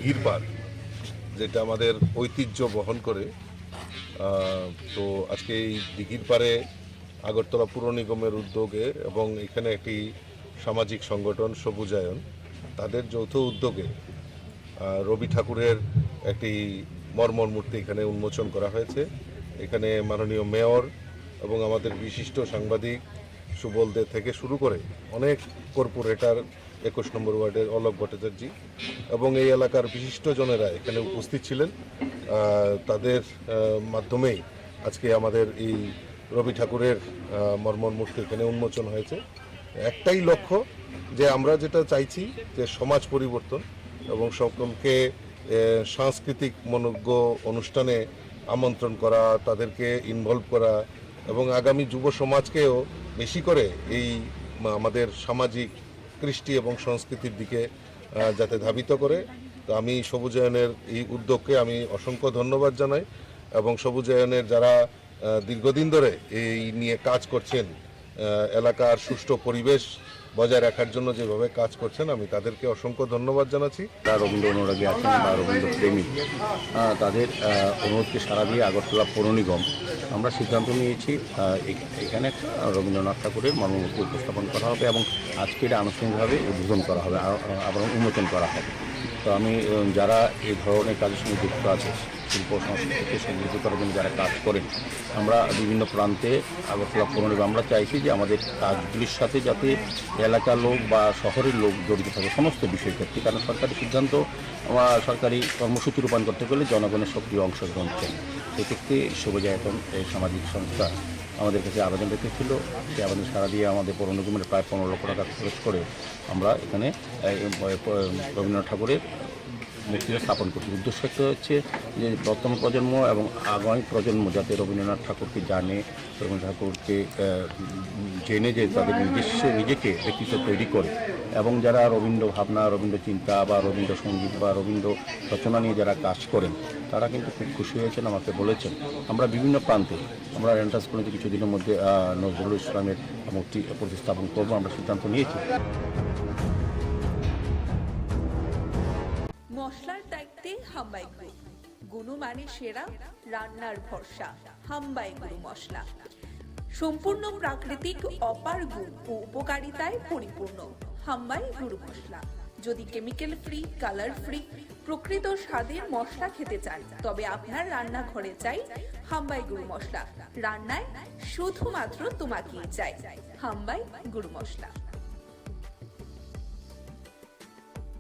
দিঘির পাড়, যেটা আমাদের ঐতিহ্য বহন করে। তো আজকে এই দিঘির পাড়ে আগরতলা পুর নিগমের উদ্যোগে এবং এখানে একটি সামাজিক সংগঠন সবুজায়ন, তাদের যৌথ উদ্যোগে রবি ঠাকুরের একটি মর্মর মূর্তি এখানে উন্মোচন করা হয়েছে। এখানে মাননীয় মেয়র এবং আমাদের বিশিষ্ট সাংবাদিক সুবল দে থেকে শুরু করে অনেক কর্পোরেটর, 21 নম্বর ওয়ার্ডের অলোক ভট্টাচার্য এবং এই এলাকার বিশিষ্টজনেরা এখানে উপস্থিত ছিলেন। তাদের মাধ্যমেই আজকে আমাদের এই রবি ঠাকুরের মর্মর মূর্তি এখানে উন্মোচন হয়েছে। একটাই লক্ষ্য, যে আমরা যেটা চাইছি যে সমাজ পরিবর্তন এবং সকলকে সাংস্কৃতিক মনোজ্ঞ অনুষ্ঠানে আমন্ত্রণ করা, তাদেরকে ইনভলভ করা এবং আগামী যুব সমাজকেও বেশি করে এই আমাদের সামাজিক কৃষ্টি এবং সংস্কৃতির দিকে যাতে ধাবিত করে। তো আমি সবুজায়নের এই উদ্যোগকে আমি অসংখ্য ধন্যবাদ জানাই এবং সবুজায়নের যারা দীর্ঘদিন ধরে এই নিয়ে কাজ করছেন, এলাকার সুষ্ঠু পরিবেশ বজায় রাখার জন্য যেভাবে কাজ করছেন, আমি তাদেরকে অসংখ্য ধন্যবাদ জানাচ্ছি। যারা রবীন্দ্র অনুরাগী আছেন বা রবীন্দ্র প্রেমী, তাদের অনুরোধকে সাড়া দিয়ে আগরতলা পৌর নিগম আমরা সিদ্ধান্ত নিয়েছি এখানে রবীন্দ্রনাথ ঠাকুরের মর্মমূর্তি উপস্থাপন করা হবে এবং আজকের আনুষ্ঠানিকভাবে উদ্বোধন করা হবে, আবার উন্মোচন করা হবে। তো আমি যারা এই ধরনের কাজের সঙ্গে যুক্ত আছে, শিল্প সংস্কৃতিকে সমৃদ্ধ করার জন্য যারা কাজ করেন, আমরা বিভিন্ন প্রান্তে আগরতলা পৌর নিগম আমরা চাইছি যে আমাদের কাজগুলির সাথে যাতে এলাকার লোক বা শহরের লোক জড়িত থাকে সমস্ত বিষয় ক্ষেত্রে, কারণ সরকারি সিদ্ধান্ত সরকারি কর্মসূচি রূপায়ণ করতে গেলে জনগণের সক্রিয় অংশগ্রহণ চাই। সেক্ষেত্রে সবুজায়ন এই সামাজিক সংস্থা আমাদের কাছে আবেদন রেখেছিল। সে আবেদন সাড়া দিয়ে আমাদের পৌর নিগমের প্রায় 15 লক্ষ টাকা খরচ করে আমরা এখানে রবীন্দ্রনাথ ঠাকুরের মূর্তিটা স্থাপন করছি। উদ্দেশ্য একটা হচ্ছে যে বর্তমান প্রজন্ম এবং আগামী প্রজন্ম যাতে রবীন্দ্রনাথ ঠাকুরকে জানে, রবীন্দ্রনাথ ঠাকুরকে জেনে যে তাদের নিজেকে ব্যক্তিত্ব তৈরি করে এবং যারা রবীন্দ্র ভাবনা, রবীন্দ্র চিন্তা বা রবীন্দ্র সঙ্গীত বা রবীন্দ্র রচনা নিয়ে যারা কাজ করেন, তারা কিন্তু খুব খুশি হয়েছেন, আমাকে বলেছেন। আমরা বিভিন্ন প্রান্তে আমরা এন্ট্রান্স কলেজে কিছুদিনের মধ্যে নজরুল ইসলামের মূর্তি প্রতিস্থাপন করবো, আমরা সিদ্ধান্ত নিয়েছি। মশলার দায়িত্বে হাম্বাই গ্রুপ, গুণমানে সেরা, রান্নার ভরসা। হাম্বাই গুরু মশলা সম্পূর্ণ প্রাকৃতিক, অপার গুণ ও উপকারিতায় পরিপূর্ণ। হাম্বাই গুরু মশলা। যদি কেমিক্যাল ফ্রি, কালার ফ্রি, প্রকৃত স্বাদের মশলা খেতে চান, তবে আপনার রান্নাঘরে চাই হাম্বাই গুরু মশলা। রান্নায় শুধুমাত্র তোমাকেই চাই হাম্বাই গুরু মশলা।